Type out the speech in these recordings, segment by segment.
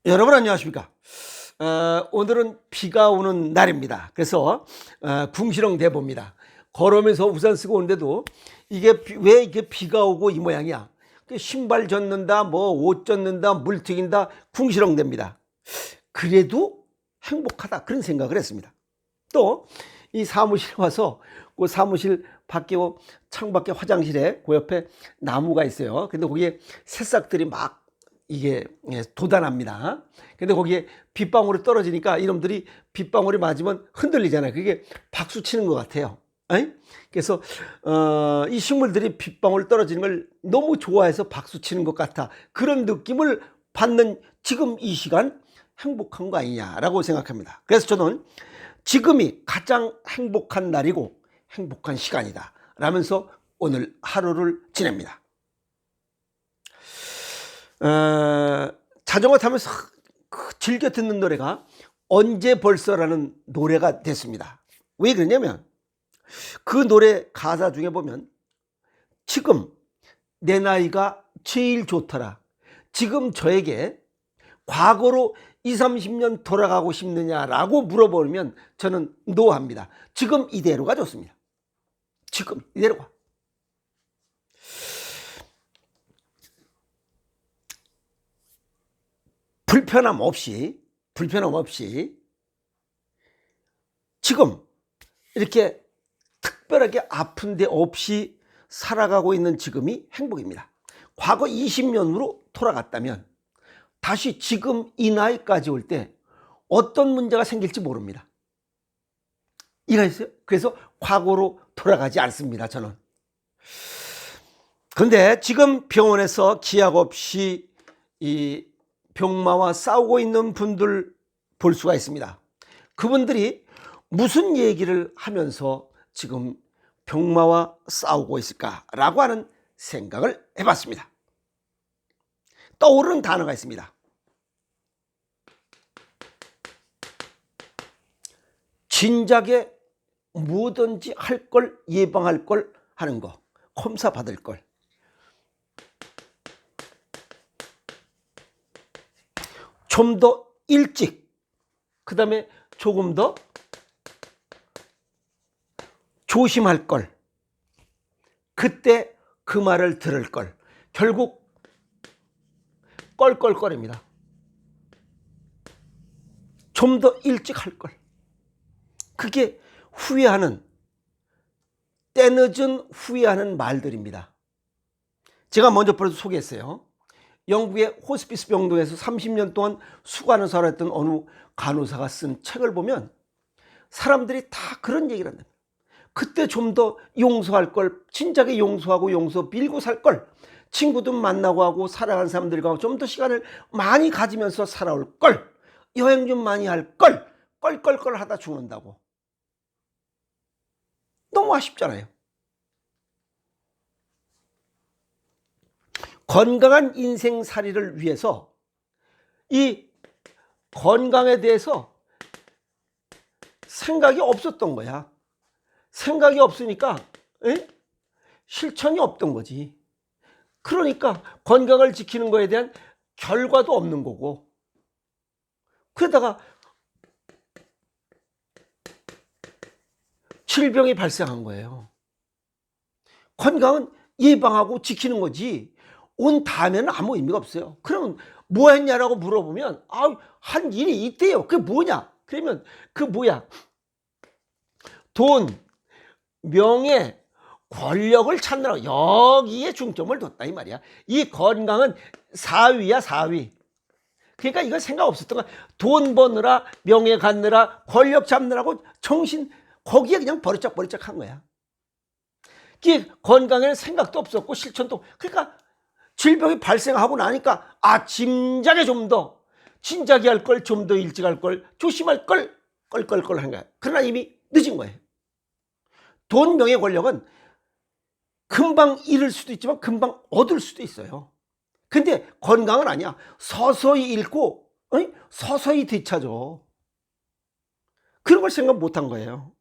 여러분 안녕하십니까? 오늘은 비가 오는 날입니다. 그래서 궁시렁 대봅니다. 걸으면서 우산 쓰고 오는데도 이게 왜 이게 비가 오고 이 모양이야? 신발 젖는다, 뭐 옷 젖는다, 물 튀긴다, 궁시렁 됩니다. 그래도 행복하다 그런 생각을 했습니다. 또 이 사무실에 와서 그 사무실 밖에 창밖에 화장실에 그 옆에 나무가 있어요. 근데 거기에 새싹들이 막 이게 돋아납니다. 근데 거기에 빗방울이 떨어지니까 이놈들이 빗방울이 맞으면 흔들리잖아요. 그게 박수 치는 것 같아요. 그래서 이 식물들이 빗방울 떨어지는 걸 너무 좋아해서 박수 치는 것 같아. 그런 느낌을 받는 지금 이 시간 행복한 거 아니냐라고 생각합니다. 그래서 저는 지금이 가장 행복한 날이고 행복한 시간이다 라면서 오늘 하루를 지냅니다. 자전거 타면서 즐겨 듣는 노래가 언제 벌써라는 노래가 됐습니다. 왜 그러냐면 그 노래 가사 중에 보면 지금 내 나이가 제일 좋더라. 지금 저에게 과거로 20, 30년 돌아가고 싶느냐라고 물어보면 저는 노합니다. 지금 이대로가 좋습니다. 지금 이대로가. 불편함 없이 지금 이렇게 특별하게 아픈 데 없이 살아가고 있는 지금이 행복입니다. 과거 20년으로 돌아갔다면 다시 지금 이 나이까지 올 때 어떤 문제가 생길지 모릅니다. 이해하셨어요? 그래서 과거로 돌아가지 않습니다, 저는. 그런데 지금 병원에서 기약 없이 이 병마와 싸우고 있는 분들 볼 수가 있습니다. 그분들이 무슨 얘기를 하면서 지금 병마와 싸우고 있을까라고 하는 생각을 해봤습니다. 떠오르는 단어가 있습니다. 진작에 뭐든지 할 걸, 예방할 걸 하는 거, 검사 받을 걸. 좀 더 일찍, 그 다음에 조금 더 조심할 걸, 그때 그 말을 들을 걸. 결국 껄껄거립니다. 좀 더 일찍 할 걸. 그게 후회하는, 때늦은 후회하는 말들입니다. 제가 먼저 벌써 소개했어요. 영국의 호스피스 병동에서 30년 동안 수간호사를 살았던 어느 간호사가 쓴 책을 보면 사람들이 다 그런 얘기를 한다. 그때 좀 더 용서할 걸, 진작에 용서하고 용서 빌고 살 걸, 친구들 만나고 하고 살아가는 사람들과 좀 더 시간을 많이 가지면서 살아올 걸, 여행 좀 많이 할 걸, 껄껄껄 하다 죽는다고. 너무 아쉽잖아요. 건강한 인생살이를 위해서 이 건강에 대해서 생각이 없었던 거야. 생각이 없으니까 실천이 없던 거지. 그러니까 건강을 지키는 거에 대한 결과도 없는 거고, 그러다가 질병이 발생한 거예요. 건강은 예방하고 지키는 거지 온 다음에는 아무 의미가 없어요. 그러면 뭐 했냐라고 물어보면 한 일이 있대요. 그게 뭐냐? 그러면 그 뭐야? 돈, 명예, 권력을 찾느라고 여기에 중점을 뒀다 이 말이야. 이 건강은 4위야 4위. 그러니까 이거 생각 없었던 거야. 돈 버느라, 명예 갖느라, 권력 잡느라고 정신 거기에 그냥 버리짝버리짝 한 거야. 이게 건강에는 생각도 없었고 실천도. 그러니까 질병이 발생하고 나니까 진작에 좀 더 진작에 할 걸, 좀 더 일찍 할 걸, 조심할 걸 껄껄껄 한 거야. 그러나 이미 늦은 거예요. 돈, 명예, 권력은 금방 잃을 수도 있지만 금방 얻을 수도 있어요. 근데 건강은 아니야. 서서히 잃고 서서히 되찾아. 그런 걸 생각 못한 거예요.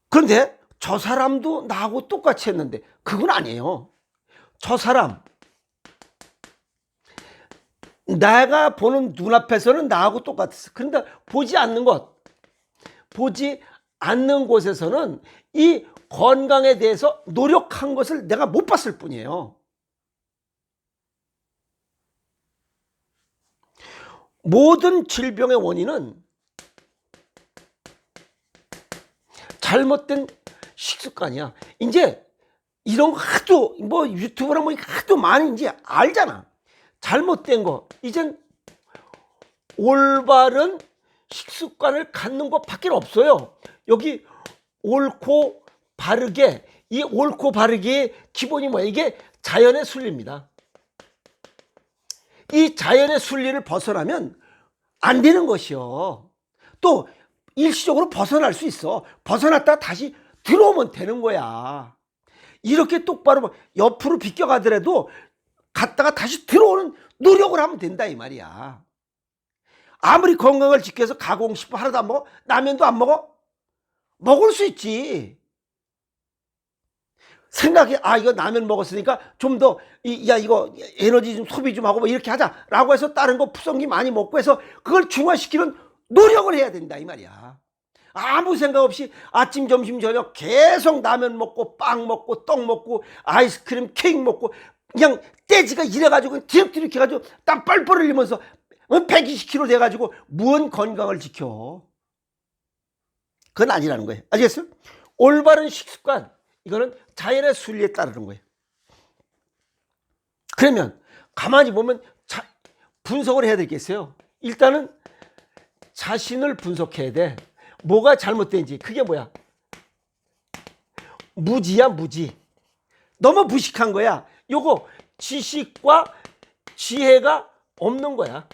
그런데 저 사람도 나하고 똑같이 했는데 그건 아니에요. 저 사람 내가 보는 눈앞에서는 나하고 똑같았어. 그런데 보지 않는 곳에서는 이 건강에 대해서 노력한 것을 내가 못 봤을 뿐이에요. 모든 질병의 원인은 잘못된 식습관이야. 이제 이런 거 하도 뭐 유튜브랑 뭐 하도 많이 이제 알잖아. 잘못된 거. 이젠 올바른 식습관을 갖는 것밖에 없어요. 여기 옳고 바르게, 이 옳고 바르게의 기본이 뭐야? 이게 자연의 순리입니다. 이 자연의 순리를 벗어나면 안 되는 것이요. 또 일시적으로 벗어날 수 있어. 벗어났다가 다시 들어오면 되는 거야. 이렇게 똑바로 옆으로 비껴가더라도 갔다가 다시 들어오는 노력을 하면 된다 이 말이야. 아무리 건강을 지켜서 가공식품 하나도 안 먹어? 라면도 안 먹어? 먹을 수 있지. 생각해, 이거 라면 먹었으니까 좀 더, 이거 에너지 좀 소비 좀 하고 뭐 이렇게 하자. 라고 해서 다른 거 푸성기 많이 먹고 해서 그걸 중화시키는 노력을 해야 된다 이 말이야. 아무 생각 없이 아침, 점심, 저녁 계속 라면 먹고 빵 먹고 떡 먹고 아이스크림, 케이크 먹고 그냥 떼지가 이래가지고 뒤럭뒤럭 해가지고 땀 뻘뻘 흘리면서 120kg 돼가지고 무언 건강을 지켜. 그건 아니라는 거예요. 아시겠어요? 올바른 식습관, 이거는 자연의 순리에 따르는 거예요. 그러면 가만히 보면 분석을 해야 되겠어요. 일단은 자신을 분석해야 돼. 뭐가 잘못된지. 그게 뭐야? 무지야, 무지. 너무 무식한 거야. 요거 지식과 지혜가 없는 거야.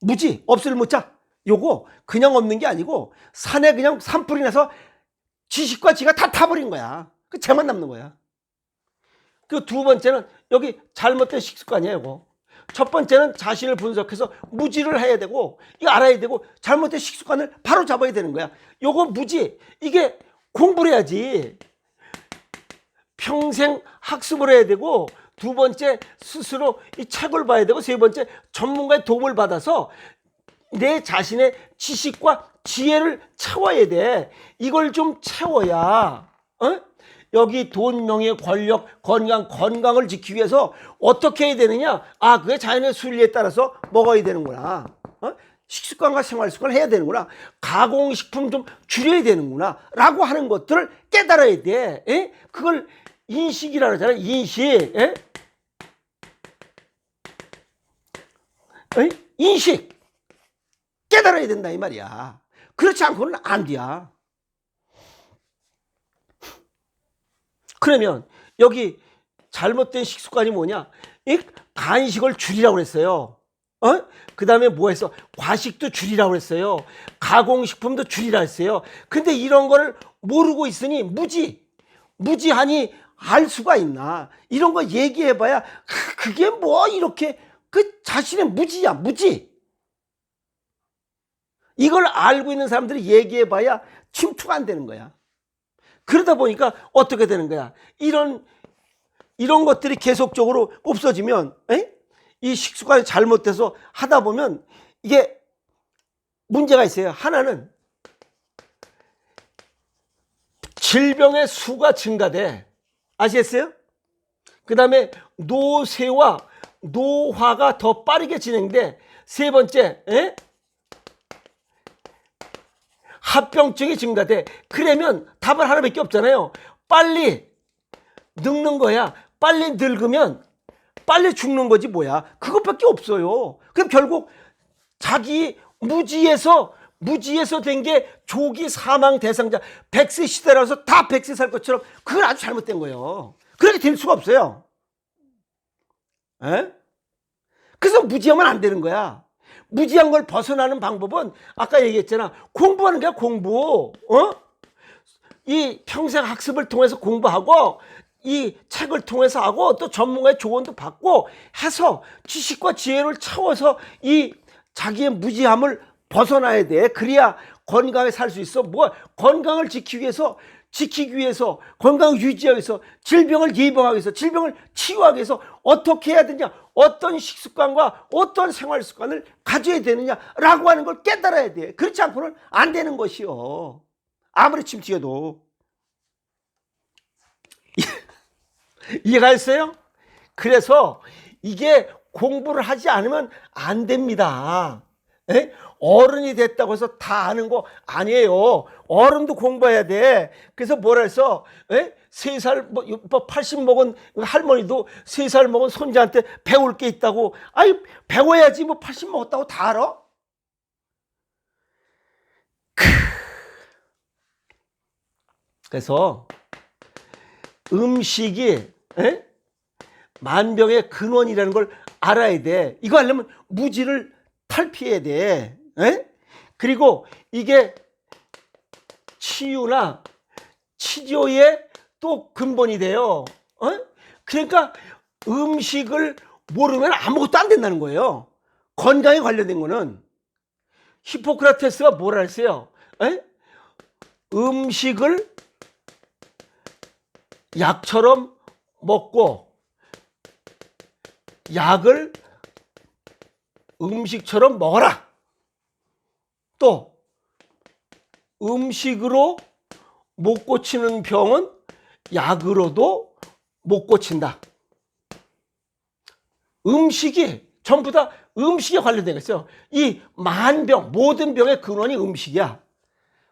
무지, 없을 무자. 요거 그냥 없는 게 아니고 산에 그냥 산불이 나서 지식과 지가 다 타버린 거야. 그 쟤만 남는 거야. 그 두 번째는 여기 잘못된 식습관이에요. 이거. 첫 번째는 자신을 분석해서 무지를 해야 되고 이거 알아야 되고 잘못된 식습관을 바로 잡아야 되는 거야. 요거 무지, 이게 공부를 해야지. 평생 학습을 해야 되고, 두 번째 스스로 이 책을 봐야 되고, 세 번째 전문가의 도움을 받아서 내 자신의 지식과 지혜를 채워야 돼. 이걸 좀 채워야 여기 돈, 명예, 권력, 건강을 지키기 위해서 어떻게 해야 되느냐? 그게 자연의 순리에 따라서 먹어야 되는구나. 식습관과 생활습관을 해야 되는구나. 가공식품 좀 줄여야 되는구나. 라고 하는 것들을 깨달아야 돼. 그걸 인식이라고 하잖아. 인식. 인식. 깨달아야 된다 이 말이야. 그렇지 않고는 안 돼. 그러면 여기 잘못된 식습관이 뭐냐? 간식을 줄이라고 그랬어요. 그 다음에 뭐 했어? 과식도 줄이라고 그랬어요. 가공식품도 줄이라고 했어요. 근데 이런 거를 모르고 있으니 무지하니 알 수가 있나? 이런 거 얘기해봐야 그게 뭐 이렇게 그 자신의 무지야, 무지. 이걸 알고 있는 사람들이 얘기해봐야 침투가 안 되는 거야. 그러다 보니까 어떻게 되는 거야? 이런 것들이 계속적으로 없어지면, 이 식습관이 잘못돼서 하다 보면 이게 문제가 있어요. 하나는 질병의 수가 증가돼. 아시겠어요? 그 다음에 노쇠와 노화가 더 빠르게 진행돼. 세 번째, 합병증이 증가돼. 그러면 답은 하나밖에 없잖아요. 빨리 늙는 거야. 빨리 늙으면 빨리 죽는 거지 뭐야. 그것밖에 없어요. 그럼 결국 자기 무지에서 된 게 조기 사망 대상자, 100세 시대라서 다 100세 살 것처럼, 그건 아주 잘못된 거예요. 그렇게 될 수가 없어요. 그래서 무지하면 안 되는 거야. 무지한 걸 벗어나는 방법은 아까 얘기했잖아. 공부하는 거야, 공부. 이 평생 학습을 통해서 공부하고 이 책을 통해서 하고 또 전문가의 조언도 받고 해서 지식과 지혜를 채워서 이 자기의 무지함을 벗어나야 돼. 그래야 건강하게 살 수 있어. 건강을 지키기 위해서 지키기 위해서, 건강을 유지하기 위해서, 질병을 예방하기 위해서, 질병을 치유하기 위해서 어떻게 해야 되냐, 어떤 식습관과 어떤 생활 습관을 가져야 되느냐라고 하는 걸 깨달아야 돼. 그렇지 않고는 안 되는 것이요. 아무리 침 튀어도. 이해가 했어요? 그래서 이게 공부를 하지 않으면 안 됩니다. 에? 어른이 됐다고 해서 다 아는 거 아니에요. 어른도 공부해야 돼. 그래서 뭐라 해서 3살 80 먹은 할머니도 3살 먹은 손자한테 배울 게 있다고. 아니 배워야지, 뭐 80 먹었다고 다 알아? 그래서 음식이 만병의 근원이라는 걸 알아야 돼. 이거 하려면 무지를 탈피해야 돼. 그리고 이게 치유나 치료의 또 근본이 돼요. 그러니까 음식을 모르면 아무것도 안 된다는 거예요. 건강에 관련된 거는. 히포크라테스가 뭐라 했어요? 음식을 약처럼 먹고 약을 음식처럼 먹어라. 또 음식으로 못 고치는 병은 약으로도 못 고친다. 음식이 전부 다 음식에 관련된 거있어요. 이 만병, 모든 병의 근원이 음식이야.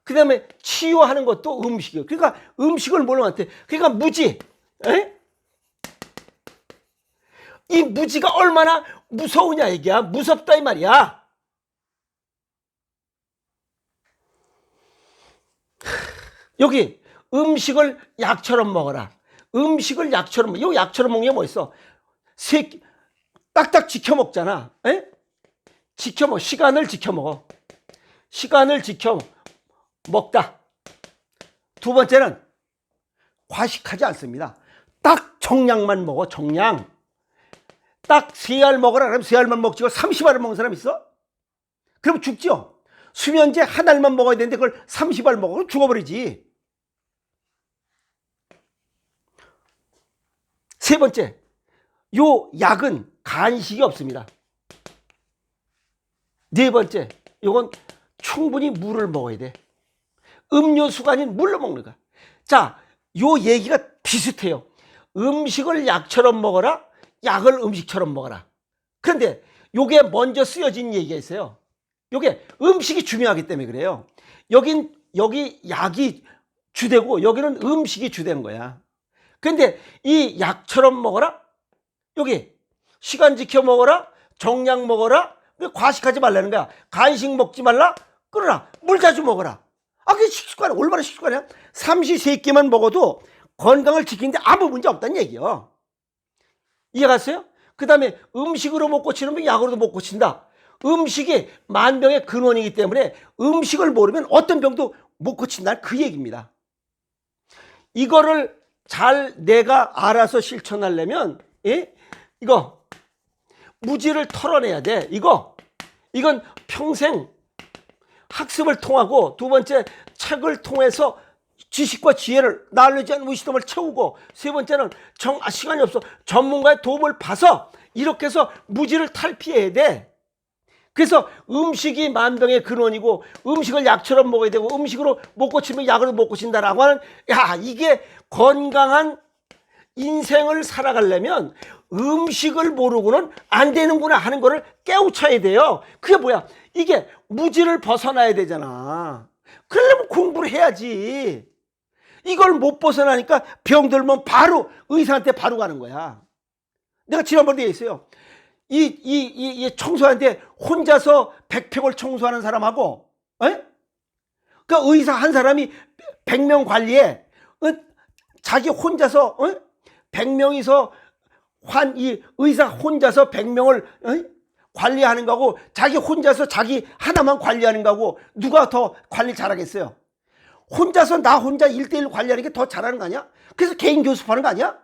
그 다음에 치유하는 것도 음식이에요. 그러니까 음식을 뭘로 돼? 그러니까 무지. 이 무지가 얼마나 무서우냐 얘기야. 무섭다 이 말이야. 여기 음식을 약처럼 먹어라. 음식을 약처럼 먹어. 이 약처럼 먹는 게 뭐 있어? 딱딱 지켜 먹잖아. 지켜 먹어. 시간을 지켜 먹어. 시간을 지켜 먹다. 두 번째는 과식하지 않습니다. 딱 정량만 먹어. 정량. 딱 3알 먹어라 그러면 3알만 먹지. 30알을 먹는 사람 있어? 그럼 죽죠. 수면제 1알만 먹어야 되는데 그걸 30알 먹어. 그럼 죽어버리지. 세 번째, 요 약은 간식이 없습니다. 네 번째, 요건 충분히 물을 먹어야 돼. 음료수가 아닌 물로 먹는 거야. 자, 요 얘기가 비슷해요. 음식을 약처럼 먹어라, 약을 음식처럼 먹어라. 그런데 요게 먼저 쓰여진 얘기가 있어요. 요게 음식이 중요하기 때문에 그래요. 여기 약이 주되고 여기는 음식이 주된 거야. 근데 이 약처럼 먹어라, 여기 시간 지켜 먹어라, 정량 먹어라, 과식하지 말라는 거야. 간식 먹지 말라, 끊어라. 물 자주 먹어라. 그게 식습관이야. 올바른 식습관이야. 삼시세끼만 먹어도 건강을 지키는데 아무 문제 없다는 얘기야. 이해갔어요? 그 다음에 음식으로 못 고치는 병 약으로도 못 고친다. 음식이 만병의 근원이기 때문에 음식을 모르면 어떤 병도 못 고친다. 그 얘기입니다. 이거를 잘 내가 알아서 실천하려면 이거 무지를 털어내야 돼. 이건 평생 학습을 통하고, 두 번째 책을 통해서 지식과 지혜를, knowledge and wisdom을 채우고, 세 번째는 시간이 없어 전문가의 도움을 봐서 이렇게 해서 무지를 탈피해야 돼. 그래서 음식이 만병의 근원이고 음식을 약처럼 먹어야 되고 음식으로 못 고치면 약으로 못 고친다라고 하는, 이게 건강한 인생을 살아가려면 음식을 모르고는 안 되는구나 하는 거를 깨우쳐야 돼요. 그게 뭐야? 이게 무지를 벗어나야 되잖아. 그러려면 공부를 해야지. 이걸 못 벗어나니까 병 들면 바로 의사한테 바로 가는 거야. 내가 지난번에 얘기했어요. 이 청소하는데 혼자서 100평을 청소하는 사람하고, 그러니까 의사 한 사람이 100명 관리해. 자기 혼자서 100명이서 이 의사 혼자서 100명을 관리하는 거고, 자기 혼자서 자기 하나만 관리하는 거고, 누가 더 관리 잘하겠어요? 혼자서 나 혼자 1대1 관리하는 게 더 잘하는 거 아니야? 그래서 개인 교습하는 거 아니야?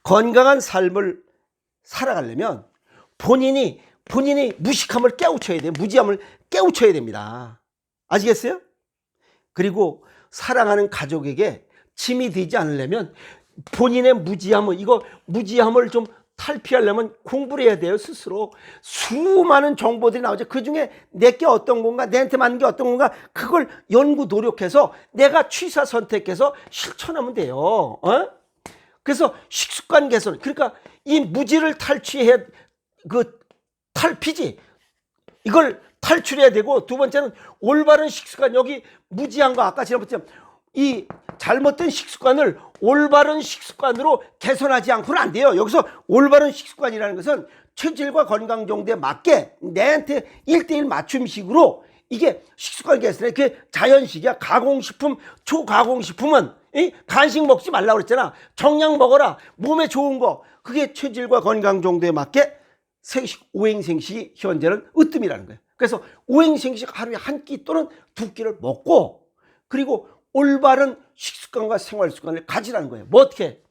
건강한 삶을 살아가려면 본인이 본인이 무식함을 깨우쳐야 돼요. 무지함을 깨우쳐야 됩니다. 아시겠어요? 그리고 사랑하는 가족에게 짐이 되지 않으려면 본인의 무지함을 좀 탈피하려면 공부를 해야 돼요. 스스로 수많은 정보들이 나오죠. 그중에 내게 어떤 건가, 내한테 맞는 게 어떤 건가, 그걸 연구 노력해서 내가 취사 선택해서 실천하면 돼요. 그래서 식습관 개선, 그러니까 이 무지를 탈취해, 탈피지, 이걸 탈출해야 되고, 두 번째는 올바른 식습관. 여기 무지한 거 아까 지난번처럼 이 잘못된 식습관을 올바른 식습관으로 개선하지 않고는 안 돼요. 여기서 올바른 식습관이라는 것은 체질과 건강 정도에 맞게 내한테 1:1 맞춤식으로 이게 식습관 개선에 그게 자연식이야. 가공식품, 초가공식품은 간식 먹지 말라고 그랬잖아. 정량 먹어라. 몸에 좋은 거. 그게 체질과 건강 정도에 맞게 생식, 오행생식이 현재는 으뜸이라는 거예요. 그래서 오행생식 하루에 한 끼 또는 두 끼를 먹고, 그리고 올바른 식습관과 생활습관을 가지라는 거예요. 뭐 어떻게?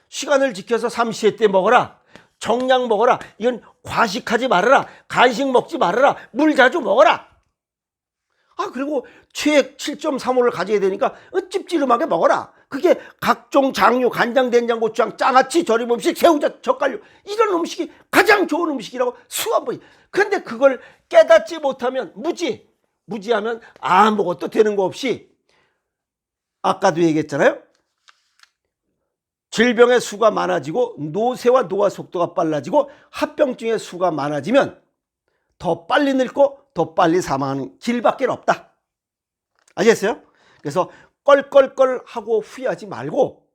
시간을 지켜서 삼시세 때 먹어라. 정량 먹어라. 이건 과식하지 말아라. 간식 먹지 말아라. 물 자주 먹어라. 그리고 최액 7.35를 가져야 되니까 찝찝하게 먹어라. 그게 각종 장류, 간장, 된장, 고추장, 장아찌, 절임 음식, 새우젓, 젓갈류, 이런 음식이 가장 좋은 음식이라고 수업을. 그런데 그걸 깨닫지 못하면 무지하면 아무것도 되는 거 없이, 아까도 얘기했잖아요. 질병의 수가 많아지고 노쇠와 노화 속도가 빨라지고 합병증의 수가 많아지면 더 빨리 늙고 더 빨리 사망하는 길밖에 없다. 아시겠어요? 그래서 껄껄껄 하고 후회하지 말고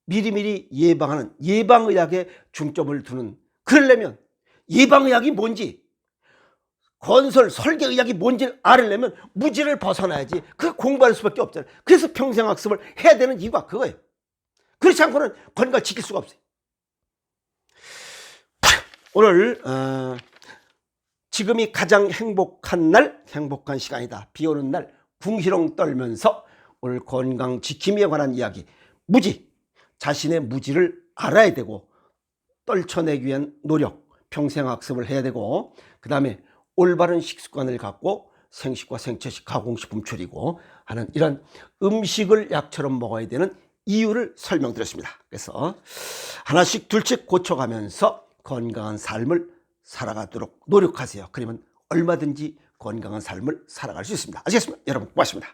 미리미리 예방하는 예방의학에 중점을 두는, 그러려면 예방의학이 뭔지, 건설 설계의학이 뭔지 알으려면 무지를 벗어나야지. 그 공부할 수밖에 없잖아요. 그래서 평생학습을 해야 되는 이유가 그거예요. 그렇지 않고는 건강을 지킬 수가 없어요. 오늘 지금이 가장 행복한 날, 행복한 시간이다. 비 오는 날 궁시렁 떨면서 오늘 건강 지킴이에 관한 이야기, 무지, 자신의 무지를 알아야 되고 떨쳐내기 위한 노력, 평생학습을 해야 되고, 그 다음에 올바른 식습관을 갖고 생식과 생체식 가공식품 줄이고 하는 이런 음식을 약처럼 먹어야 되는 이유를 설명드렸습니다. 그래서 하나씩 둘씩 고쳐가면서 건강한 삶을 살아가도록 노력하세요. 그러면 얼마든지 건강한 삶을 살아갈 수 있습니다. 아시겠습니까? 여러분 고맙습니다.